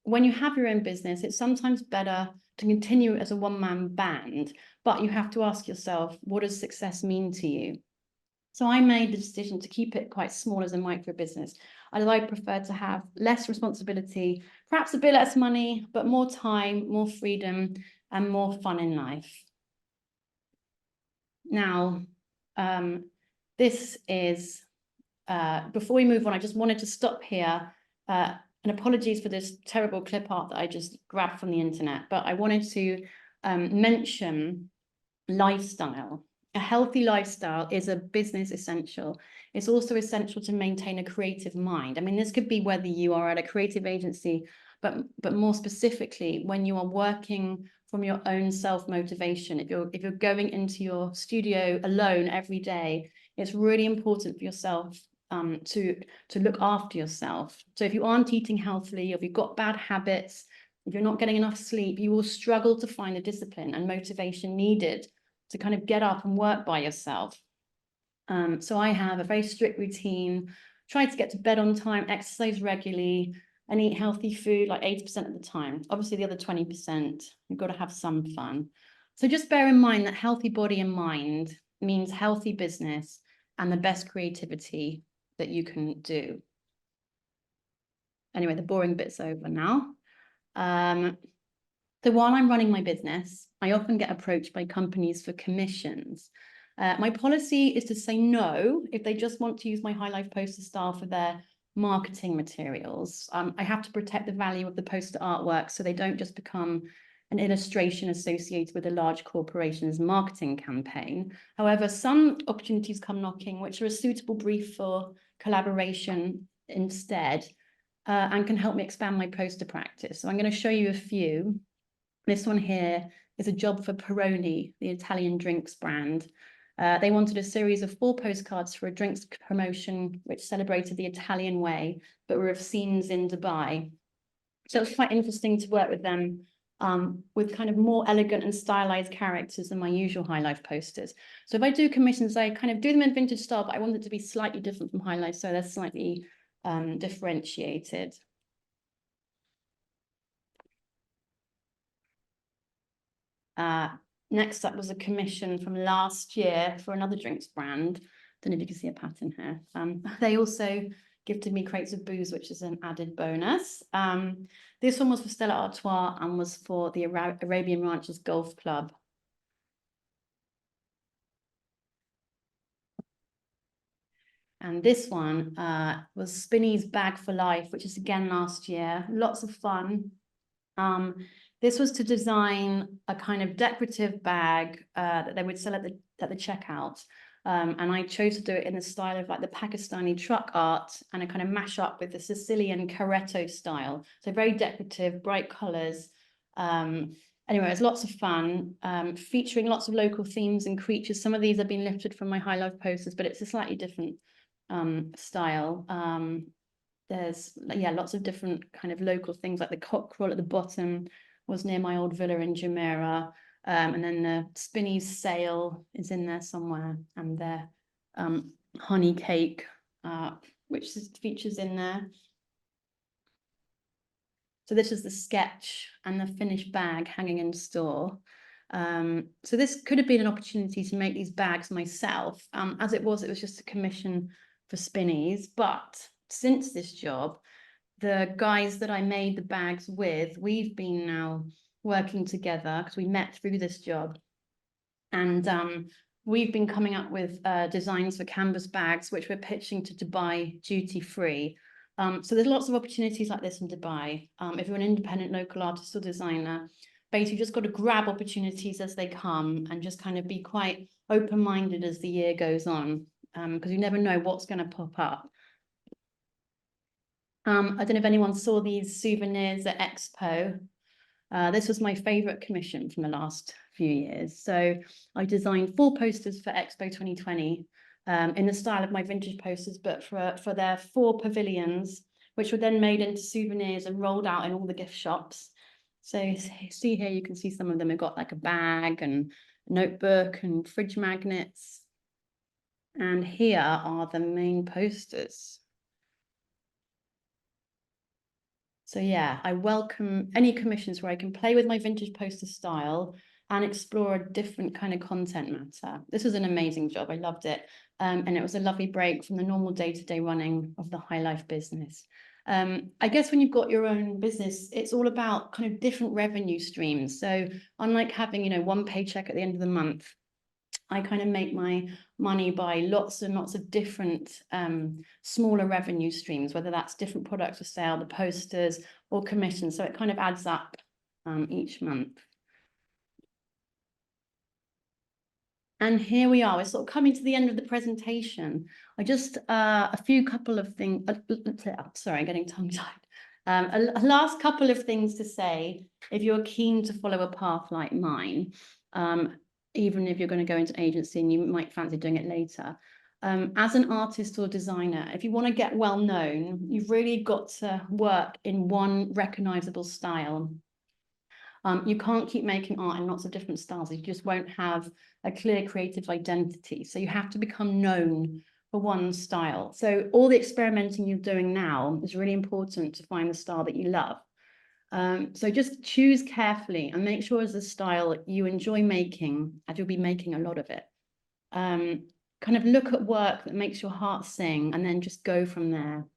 when you have your own business, it's sometimes better to continue as a one-man band, but you have to ask yourself, what does success mean to you? So I made the decision to keep it quite small as a micro business. I prefer to have less responsibility, perhaps a bit less money, but more time, more freedom, and more fun in life. Now, this is, before we move on, I just wanted to stop here. And apologies for this terrible clip art that I just grabbed from the internet, but I wanted to mention lifestyle. A healthy lifestyle is a business essential. It's also essential to maintain a creative mind. I mean, this could be whether you are at a creative agency, but more specifically, when you are working from your own self-motivation. If you're going into your studio alone every day, it's really important for yourself to look after yourself. So if you aren't eating healthily, or if you've got bad habits, if you're not getting enough sleep, you will struggle to find the discipline and motivation needed to kind of get up and work by yourself. So I have a very strict routine, try to get to bed on time, exercise regularly, and eat healthy food like 80% of the time. Obviously, the other 20%, you've got to have some fun. So just bear in mind that healthy body and mind means healthy business and the best creativity that you can do. Anyway, the boring bit's over now. So while I'm running my business, I often get approached by companies for commissions. My policy is to say no if they just want to use my Highlife poster style for their marketing materials. I have to protect the value of the poster artwork so they don't just become an illustration associated with a large corporation's marketing campaign. However, some opportunities come knocking, which are a suitable brief for collaboration instead, and can help me expand my poster practice. So I'm going to show you a few. This one here is a job for Peroni, the Italian drinks brand. They wanted a series of 4 postcards for a drinks promotion which celebrated the Italian way, but were of scenes in Dubai. So it was quite interesting to work with them with kind of more elegant and stylized characters than my usual Highlife posters. So if I do commissions, I kind of do them in vintage style, but I want it to be slightly different from Highlife, so they're slightly differentiated. Next up was a commission from last year for another drinks brand. Don't know if you can see a pattern here. They also gifted me crates of booze, which is an added bonus. This one was for Stella Artois and was for the Arabian Ranchers Golf Club. And this one was Spinney's Bag for Life, which is again last year. Lots of fun. This was to design a kind of decorative bag that they would sell at the checkout. And I chose to do it in the style of like the Pakistani truck art and a kind of mash up with the Sicilian Carretto style. So very decorative, bright colours. Anyway, it's lots of fun, featuring lots of local themes and creatures. Some of these have been lifted from my Highlife posters, but it's a slightly different style. There's lots of different kind of local things, like the cockerel at the bottom was near my old villa in Jumeirah, and then the Spinney's sail is in there somewhere, and their honey cake, which features in there. So this is the sketch and the finished bag hanging in store. So this could have been an opportunity to make these bags myself. As it was just a commission for Spinney's, but since this job, the guys that I made the bags with, we've been now working together because we met through this job. And we've been coming up with designs for canvas bags, which we're pitching to Dubai duty free. So there's lots of opportunities like this in Dubai. If you're an independent local artist or designer, basically just got to grab opportunities as they come and just kind of be quite open-minded as the year goes on, because you never know what's going to pop up. I don't know if anyone saw these souvenirs at Expo. This was my favorite commission from the last few years. So I designed 4 posters for Expo 2020 in the style of my vintage posters, but for their 4 pavilions, which were then made into souvenirs and rolled out in all the gift shops. So see here, you can see some of them have got like a bag and notebook and fridge magnets. And here are the main posters. So yeah, I welcome any commissions where I can play with my vintage poster style and explore a different kind of content matter. This was an amazing job. I loved it. And it was a lovely break from the normal day-to-day running of the Highlife business. I guess when you've got your own business, it's all about kind of different revenue streams. So unlike having, one paycheck at the end of the month, I kind of make my money by lots and lots of different smaller revenue streams, whether that's different products for sale, the posters, or commissions. So it kind of adds up each month. And here we are, we're sort of coming to the end of the presentation. I just, a couple of things, sorry, getting tongue-tied. A last couple of things to say, if you're keen to follow a path like mine, even if you're going to go into agency and you might fancy doing it later. As an artist or designer, if you want to get well known, you've really got to work in one recognizable style. You can't keep making art in lots of different styles. You just won't have a clear creative identity. So you have to become known for one style. So all the experimenting you're doing now is really important to find the style that you love. So just choose carefully and make sure it's a style you enjoy making, as you'll be making a lot of it. Kind of look at work that makes your heart sing and then just go from there.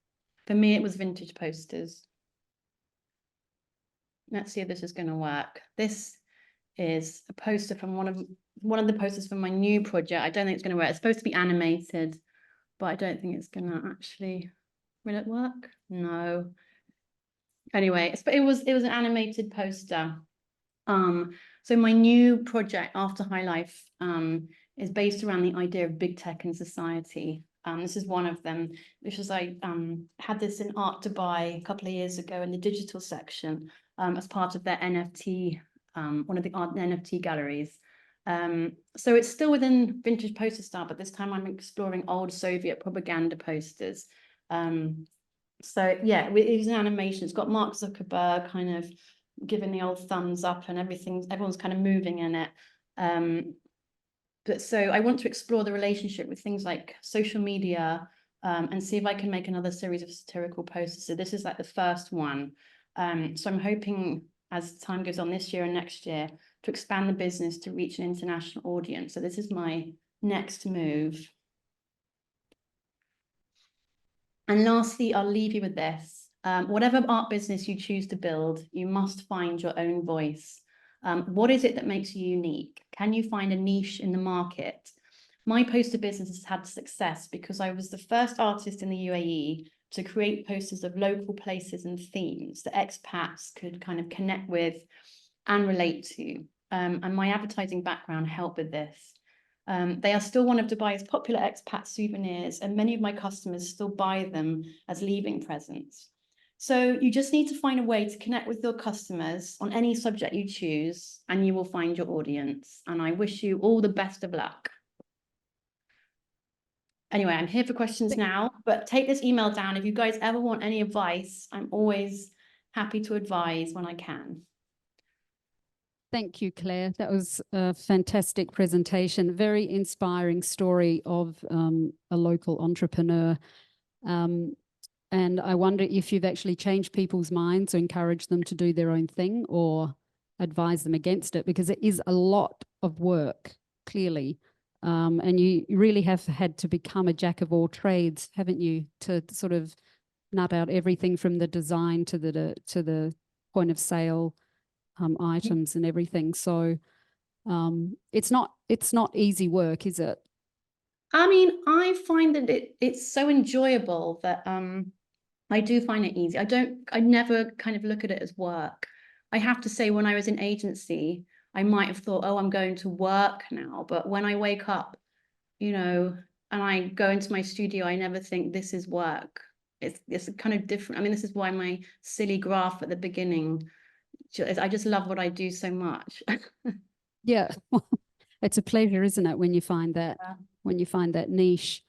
For me, it was vintage posters. Let's see if this is going to work. This is a poster from one of the posters from my new project. I don't think it's going to work. It's supposed to be animated, but I don't think it's going to actually Will it work? No. Anyway, it was an animated poster. So my new project after Highlife is based around the idea of big tech in society. This is one of them, which is I had this in Art Dubai a couple of years ago in the digital section as part of their NFT, one of the art NFT galleries. So it's still within vintage poster style, but this time I'm exploring old Soviet propaganda posters. So yeah, it's an animation. It's got Mark Zuckerberg kind of giving the old thumbs up and everyone's kind of moving in it. But so I want to explore the relationship with things like social media and see if I can make another series of satirical posters. So this is like the first one. So I'm hoping as time goes on this year and next year to expand the business to reach an international audience. So this is my next move. And lastly, I'll leave you with this. Whatever art business you choose to build, you must find your own voice. What is it that makes you unique? Can you find a niche in the market? My poster business has had success because I was the first artist in the UAE to create posters of local places and themes that expats could kind of connect with and relate to. And my advertising background helped with this. They are still one of Dubai's popular expat souvenirs, and many of my customers still buy them as leaving presents. So you just need to find a way to connect with your customers on any subject you choose, and you will find your audience. And I wish you all the best of luck. Anyway, I'm here for questions now, but take this email down. If you guys ever want any advice, I'm always happy to advise when I can. Thank you, Claire. That was a fantastic presentation. Very inspiring story of a local entrepreneur. And I wonder if you've actually changed people's minds or encouraged them to do their own thing or advise them against it, because it is a lot of work, clearly. And you really have had to become a jack of all trades, haven't you, to sort of nut out everything from the design to the point of sale items and everything. So it's not easy work, is it? I mean, I find that it's so enjoyable that I do find it easy. I never kind of look at it as work. I have to say, when I was in agency, I might have thought, oh, I'm going to work now. But when I wake up, you know, and I go into my studio, I never think this is work. It's kind of different. I mean, this is why my silly graph at the beginning, I just love what I do so much. Yeah, it's a pleasure, isn't it, when you find that niche.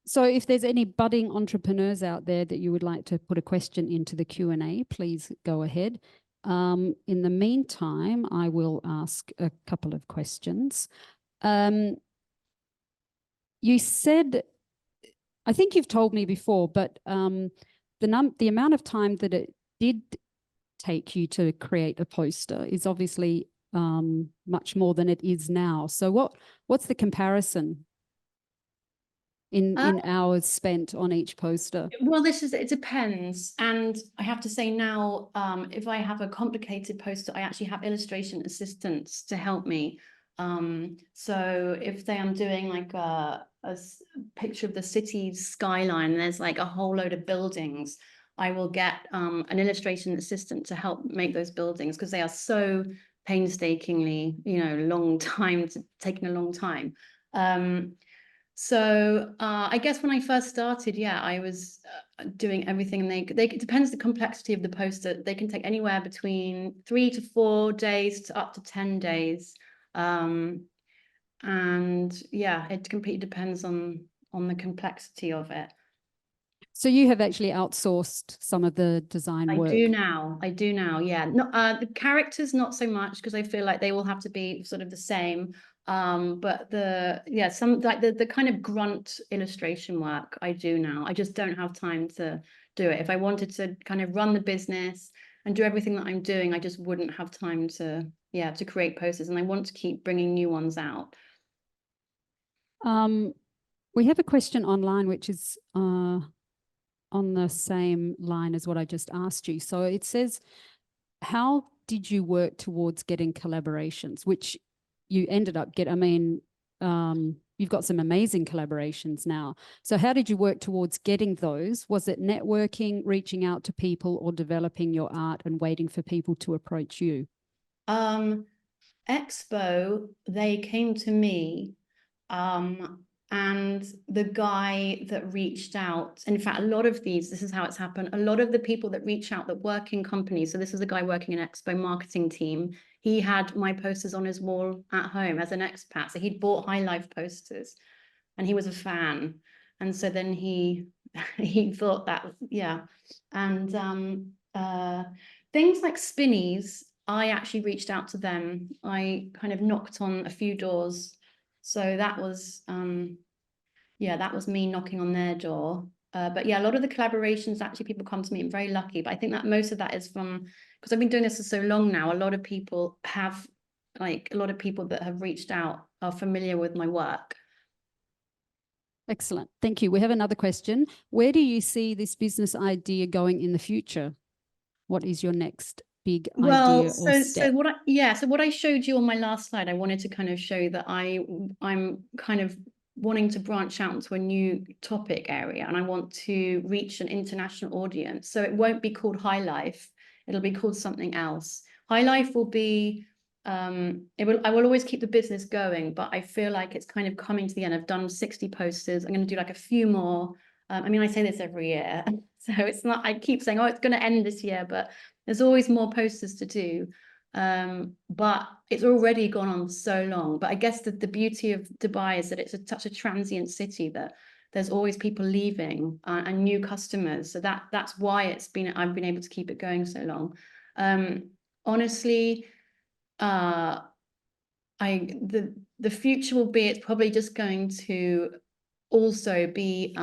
So if there's any budding entrepreneurs out there that you would like to put a question into the Q&A, please go ahead. In the meantime, I will ask a couple of questions. You said, I think you've told me before, but the amount of time that it did take you to create a poster is obviously much more than it is now. So what's the comparison in hours spent on each poster? Well, it depends. And I have to say now, if I have a complicated poster, I actually have illustration assistants to help me. So if I'm doing like a picture of the city's skyline, there's like a whole load of buildings, I will get an illustration assistant to help make those buildings, because they are so painstakingly, taking a long time. So I guess when I first started, yeah, I was doing everything, and it depends the complexity of the poster. They can take anywhere between 3 to 4 days to up to 10 days. And yeah, it completely depends on the complexity of it. So you have actually outsourced some of the design work. I do now. Yeah. The characters, not so much, because I feel like they will have to be sort of the same. But some like the kind of grunt illustration work I do now. I just don't have time to do it. If I wanted to kind of run the business and do everything that I'm doing, I just wouldn't have time to create posters, and I want to keep bringing new ones out. We have a question online, which is on the same line as what I just asked you. So it says, how did you work towards getting collaborations, which you ended up getting? I mean, you've got some amazing collaborations now. So how did you work towards getting those? Was it networking, reaching out to people, or developing your art and waiting for people to approach you? Expo, they came to me, and the guy that reached out, in fact, a lot of these, this is how it's happened. A lot of the people that reach out that work in companies. So this is a guy working in Expo marketing team. He had my posters on his wall at home as an expat. So he'd bought Highlife posters and he was a fan. And so then he thought that, yeah. And things like Spinneys, I actually reached out to them. I kind of knocked on a few doors. So that was, yeah, that was me knocking on their door. But yeah, a lot of the collaborations, actually people come to me. I'm very lucky, but I think that most of that is from, because I've been doing this for so long now, a lot of people have, like a lot of people that have reached out are familiar with my work. Excellent. Thank you. We have another question. Where do you see this business idea going in the future? What is your next big idea or step? So what I showed you on my last slide, I wanted to kind of show that I'm kind of wanting to branch out into a new topic area, and I want to reach an international audience. So it won't be called Highlife, it'll be called something else. Highlife will be I will always keep the business going, but I feel like it's kind of coming to the end. I've done 60 posters. I'm going to do like a few more. I mean, I say this every year, so it's not, I keep saying, oh, it's going to end this year, but there's always more posters to do. But it's already gone on so long. But I guess that the beauty of Dubai is that it's such a transient city that there's always people leaving and new customers. So that's why I've been able to keep it going so long. Honestly, the future will be, it's probably just going to also be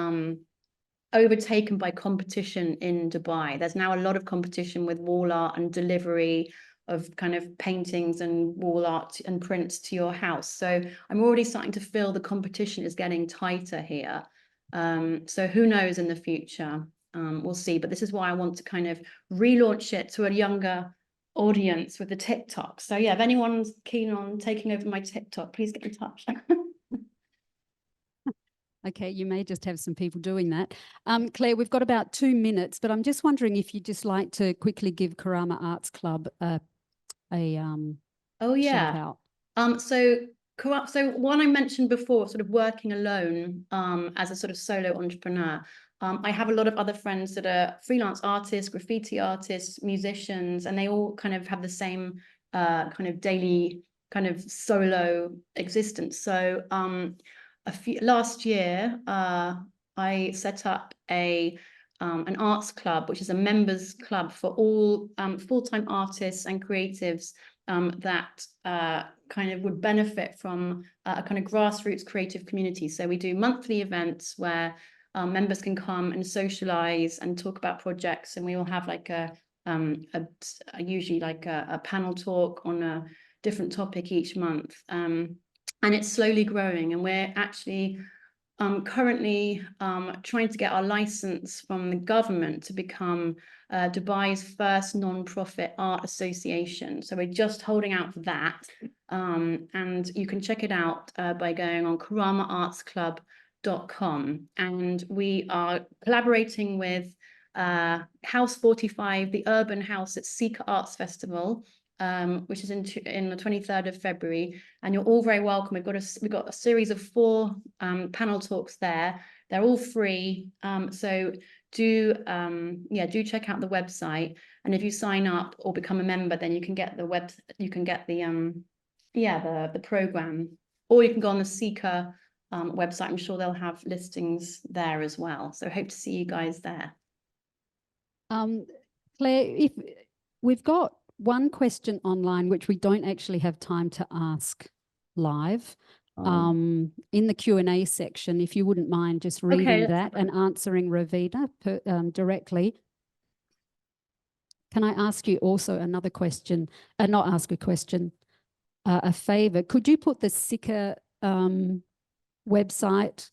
overtaken by competition in Dubai. There's now a lot of competition with wall art and delivery of kind of paintings and wall art and prints to your house. So I'm already starting to feel the competition is getting tighter here. So who knows in the future? We'll see. But this is why I want to kind of relaunch it to a younger audience with the TikTok. So yeah, if anyone's keen on taking over my TikTok, please get in touch. Okay, you may just have some people doing that. Claire, we've got about 2 minutes, but I'm just wondering if you'd just like to quickly give Karama Arts Club a oh yeah. shout out. So one I mentioned before, sort of working alone as a sort of solo entrepreneur. I have a lot of other friends that are freelance artists, graffiti artists, musicians, and they all kind of have the same kind of daily kind of solo existence. So last year, I set up an arts club, which is a members club for all full-time artists and creatives that kind of would benefit from a kind of grassroots creative community. So we do monthly events where members can come and socialize and talk about projects, and we will have like usually like a panel talk on a different topic each month. And it's slowly growing, and we're actually currently trying to get our license from the government to become Dubai's first non-profit art association. So we're just holding out for that. And you can check it out by going on karamaartsclub.com. And we are collaborating with House 45, the urban house at Seeker Arts Festival, which is in the 23rd of February, and you're all very welcome. We've got a series of 4 panel talks there. They're all free, so do check out the website, and if you sign up or become a member, then you can get the the program, or you can go on the Seeker website. I'm sure they'll have listings there as well. So hope to see you guys there. Claire, if we've got one question online which we don't actually have time to ask live, in the Q&A section, if you wouldn't mind just reading that and answering Ravina directly. Can I ask you also another question? Not ask a question, a favor. Could you put the Seeker website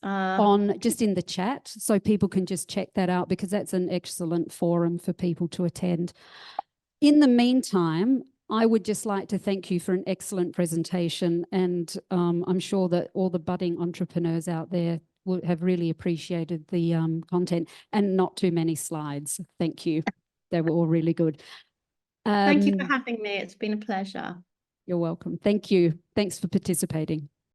on just in the chat so people can just check that out, because that's an excellent forum for people to attend. In the meantime, I would just like to thank you for an excellent presentation, and I'm sure that all the budding entrepreneurs out there would have really appreciated the content, and not too many slides. Thank you. They were all really good. Thank you for having me. It's been a pleasure. You're welcome. Thank you. Thanks for participating.